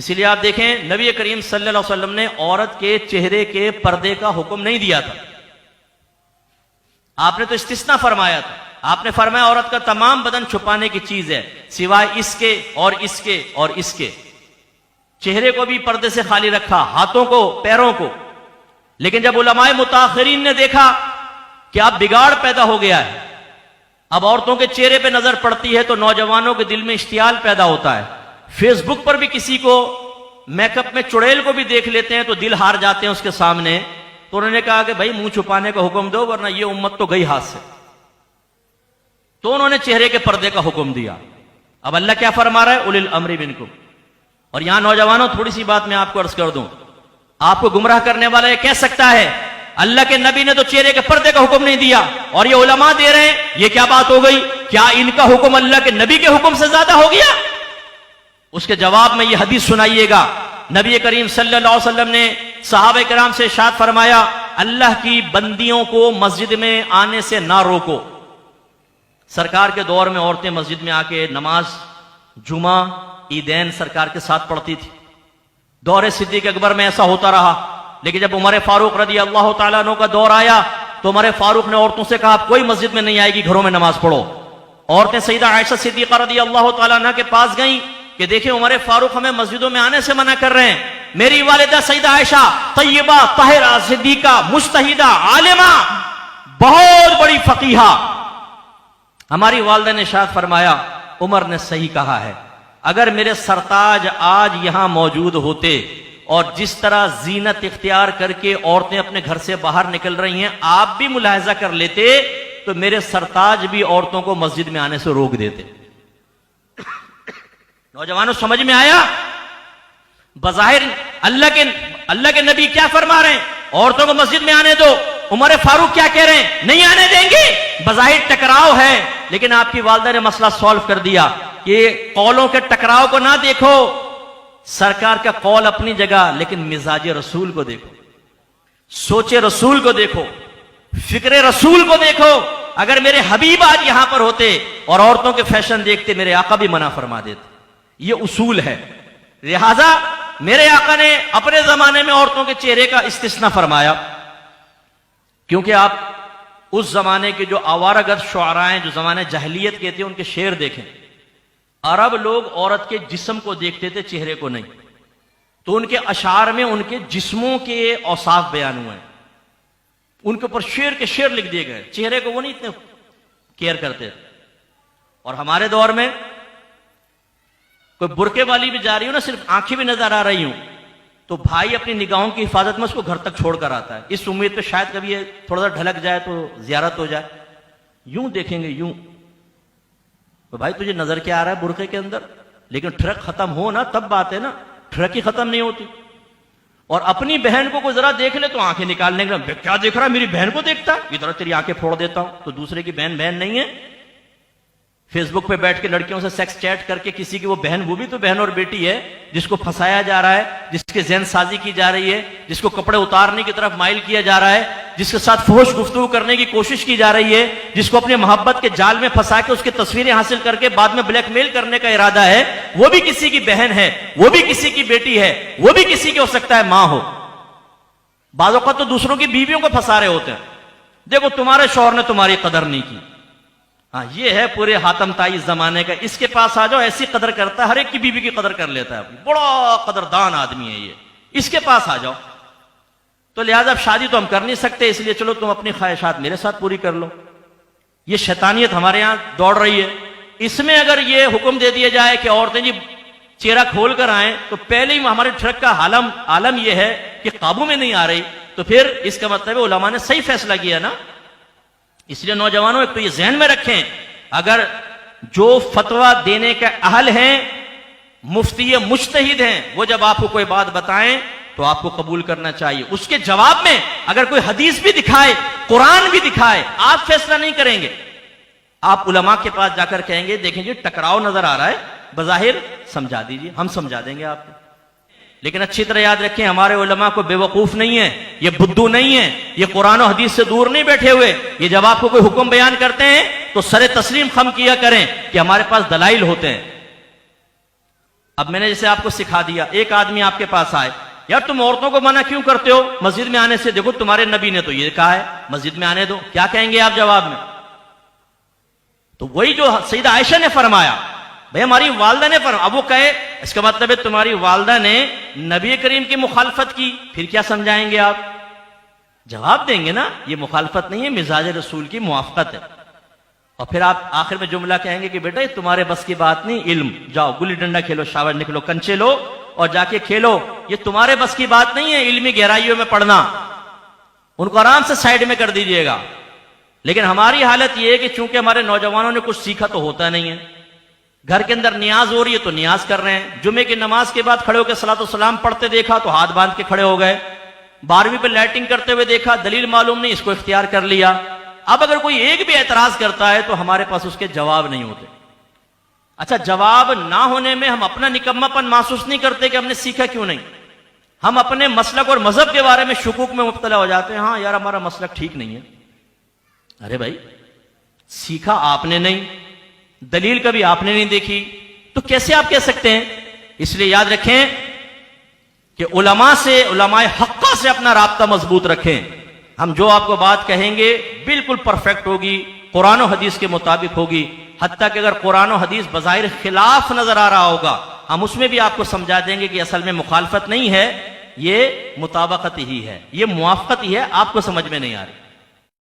इसीलिए आप देखें नबी करीम सल्लल्लाहु अलैहि वसल्लम ने औरत के चेहरे के पर्दे का हुक्म नहीं दिया था। आपने तो इस्तिस्ना फरमाया था। आपने फरमाया औरत का तमाम बदन छुपाने की चीज है सिवाय इसके और इसके और इसके। चेहरे को भी पर्दे से खाली रखा, हाथों को, पैरों को। लेकिन जब उलमाए मुताखिरीन ने देखा कि अब बिगाड़ पैदा हो गया है, अब औरतों के चेहरे पे नजर पड़ती है तो नौजवानों के दिल में इश्तियाल पैदा होता है। फेसबुक पर भी किसी को मेकअप में चुड़ैल को भी देख लेते हैं तो दिल हार जाते हैं उसके सामने। तो उन्होंने कहा कि भाई मुंह छुपाने का हुक्म दो वरना ये उम्मत तो गई हाथ से। तो उन्होंने चेहरे के पर्दे का हुक्म दिया। अब अल्लाह क्या फरमा रहा है, उलिल अम्री मिनकुम। और यहां नौजवानों थोड़ी सी बात मैं आपको अर्ज कर दूं, आपको गुमराह करने वाला ये कह सकता है अल्लाह के नबी ने तो चेहरे के पर्दे का हुक्म नहीं दिया और ये उलमा दे रहे हैं, ये क्या बात हो गई? क्या इनका हुक्म अल्लाह के नबी के हुक्म से ज्यादा हो गया? उसके जवाब में ये हदीस सुनाइएगा। नबी करीम सल्लल्लाहु अलैहि वसल्लम ने सहाबा किराम से इरशाद फरमाया, अल्लाह की बंदियों को मस्जिद में आने से ना रोको। सरकार के दौर में औरतें मस्जिद में आके नमाज, जुमा, ईदैन सरकार के साथ पढ़ती थी। दौर सिद्दीक अकबर में ऐसा होता रहा। लेकिन जब उमर फारूक रज़ी अल्लाह तआला अन्हु का दौर आया तो उमर फारूक ने औरतों से कहा, कोई मस्जिद में नहीं आएगी, घरों में नमाज पढ़ो। औरतें सईदा आयशा सिद्दीक़ा रज़ी अल्लाह तआला अन्हा के पास गईं कि देखिए उमर फारूक हमें मस्जिदों में आने से मना कर रहे हैं। मेरी वालिदा सईदा आयशा तय्यबा, ताहिरा, सिद्दीक़ा, मुज्तहिदा, आलिमा, बहुत बड़ी फकीहा, हमारी वालिदा ने इरशाद फरमाया, उमर ने सही कहा है। अगर मेरे सरताज आज यहां मौजूद होते और जिस तरह जीनत इख्तियार करके औरतें अपने घर से बाहर निकल रही हैं आप भी मुलाहिजा कर लेते तो मेरे सरताज भी औरतों को मस्जिद में आने से रोक देते। नौजवानों समझ में आया? बज़ाहिर अल्लाह के नबी क्या फरमा रहे हैं, औरतों को मस्जिद में आने दो। उमर फारूक क्या कह रहे हैं, नहीं आने देंगे। बज़ाहिर टकराव है, लेकिन आपकी वालिदा ने मसला सॉल्व कर दिया कि कौलों के टकराव को ना देखो, सरकार का कौल अपनी जगह, लेकिन मिजाज रसूल को देखो, सोचे रसूल को देखो, फिक्रे रसूल को देखो। अगर मेरे हबीब आज यहां पर होते और औरतों के फैशन देखते, मेरे आका भी मना फरमा देते। ये उसूल है। लिहाजा मेरे आका ने अपने जमाने में औरतों के चेहरे का इस्तिस्ना फरमाया, क्योंकि आप उस जमाने के जो आवारागर्द शुआरा हैं, जो जमाने जहलियत के थे, उनके शेर देखें। अरब लोग औरत के जिस्म को देखते थे, चेहरे को नहीं। तो उनके अशार में उनके जिस्मों के औसाफ बयान हुए हैं, उनके ऊपर शेर के शेर लिख दिए गए। चेहरे को वो नहीं इतने केयर करते थे। और हमारे दौर में कोई बुरके वाली भी जा रही हो ना, सिर्फ आंखें भी नजर आ रही हूं, तो भाई अपनी निगाहों की हिफाजत में उसको घर तक छोड़कर आता है, इस उम्मीद पे शायद कभी ये थोड़ा सा ढलक जाए तो जियारत हो जाए। यूं देखेंगे, यूं, तो भाई तुझे नजर क्या आ रहा है बुरके के अंदर? लेकिन ट्रक खत्म हो ना तब बात है ना, ट्रक ही खत्म नहीं होती। और अपनी बहन को कोई जरा देख ले तो आंखें निकालने का, क्या देख रहा है, मेरी बहन को देखता है, इधर तेरी आंखें फोड़ देता हूं। तो दूसरे की बहन बहन नहीं है। फेसबुक पे बैठ के लड़कियों से सेक्स चैट करके किसी की वो बहन, वो भी तो बहन और बेटी है, जिसको फंसाया जा रहा है, जिसके ज़हन साजी की जा रही है, जिसको कपड़े उतारने की तरफ माइल किया जा रहा है, जिसके साथ फुहश गुफ्तगू करने की कोशिश की जा रही है, जिसको अपने मोहब्बत के जाल में फंसा के उसकी तस्वीरें हासिल करके बाद में ब्लैकमेल करने का इरादा है। वो भी किसी की बहन है, वो भी किसी की बेटी है, वो भी किसी की हो सकता है मां हो। बाज़ औक़ात तो दूसरों की बीवियों को फंसा रहे होते हैं। देखो तुम्हारे शौहर ने तुम्हारी कदर नहीं की। हाँ, ये है पूरे हातम ताई जमाने का। इसके पास आ जाओ, ऐसी कदर करता है, हर एक की बीवी की कदर कर लेता है, बड़ा कदरदान आदमी है ये। इसके पास आ जाओ। तो लिहाजा अब शादी तो हम कर नहीं सकते, इसलिए चलो तुम अपनी ख्वाहिशात मेरे साथ पूरी कर लो। ये शैतानियत हमारे यहां दौड़ रही है। इसमें अगर ये हुक्म दे दिया जाए कि औरतें जी चेहरा खोल कर आए, तो पहले ही हमारे ट्रक का आलम यह है कि काबू में नहीं आ रही, तो फिर इसका मतलब है उलमा ने सही फैसला किया ना। इसलिए नौजवानों, एक तो ये ज़हन में रखें, अगर जो फतवा देने के अहल हैं, मुफ्ती मुज्तहिद हैं, वो जब आपको कोई बात बताएं तो आपको कबूल करना चाहिए। उसके जवाब में अगर कोई हदीस भी दिखाए, कुरान भी दिखाए, आप फैसला नहीं करेंगे। आप उलमा के पास जाकर कहेंगे, देखें जी टकराव नजर आ रहा है, बज़ाहिर समझा दीजिए, हम समझा देंगे आपको। लेकिन अच्छी तरह याद रखें, हमारे उलमा को बेवकूफ नहीं है, ये बुद्धू नहीं है, ये कुरान और हदीस से दूर नहीं बैठे हुए। ये जब आपको कोई हुक्म बयान करते हैं तो सरे तस्लीम खम किया करें कि हमारे पास दलाइल होते हैं। अब मैंने जैसे आपको सिखा दिया, एक आदमी आपके पास आए, यार तुम औरतों को मना क्यों करते हो मस्जिद में आने से, देखो तुम्हारे नबी ने तो ये कहा है मस्जिद में आने दो, क्या कहेंगे आप जवाब में? तो वही जो सईदा आयशा ने फरमाया, भाई हमारी वालदा ने फरमाया, अब वो कहे इसका मतलब है तुम्हारी वालदा ने नबी करीम की मुखालफत की, फिर क्या समझाएंगे आप? जवाब देंगे ना, ये मुखालफत नहीं है, मिजाज रसूल की मुआफकत है। और फिर आप आखिर में जुमला कहेंगे कि बेटा ये तुम्हारे बस की बात नहीं, इल्म, जाओ गुल्ली डंडा खेलो, शावर निकलो, कंचे लो और जाके खेलो, ये तुम्हारे बस की बात नहीं है इल्मी गहराइयों में पढ़ना। उनको आराम से साइड में कर दीजिएगा। लेकिन हमारी हालत यह है कि चूंकि हमारे नौजवानों ने कुछ सीखा तो होता नहीं है, घर के अंदर नियाज हो रही है तो नियाज कर रहे हैं, जुमे की नमाज के बाद खड़े होकर सलातो सलाम पढ़ते देखा तो हाथ बांध के खड़े हो गए, 12वीं पे लाइटिंग करते हुए देखा, दलील मालूम नहीं, इसको इख्तियार कर लिया। अब अगर कोई एक भी एतराज करता है तो हमारे पास उसके जवाब नहीं होते। अच्छा, जवाब ना होने में हम अपना निकम्मापन महसूस नहीं करते कि हमने सीखा क्यों नहीं, हम अपने मसलक और मजहब के बारे में शुकूक में मुब्तला हो जाते हैं, हाँ यार हमारा मसलक ठीक नहीं है। अरे भाई, सीखा आपने नहीं, दलील कभी आपने नहीं देखी, तो कैसे आप कह सकते हैं? इसलिए याद रखें कि उलमा से, उलमाए हक्का से अपना राब्ता मजबूत रखें। हम जो आपको बात कहेंगे बिल्कुल परफेक्ट होगी, कुरान और हदीस के मुताबिक होगी। हत्ता कि अगर कुरान और हदीस बज़ाहिर खिलाफ नजर आ रहा होगा, हम उसमें भी आपको समझा देंगे कि असल में मुखालफत नहीं है, ये मुताबकत ही है, ये मुआफ़क़त ही है, आपको समझ में नहीं आ रही।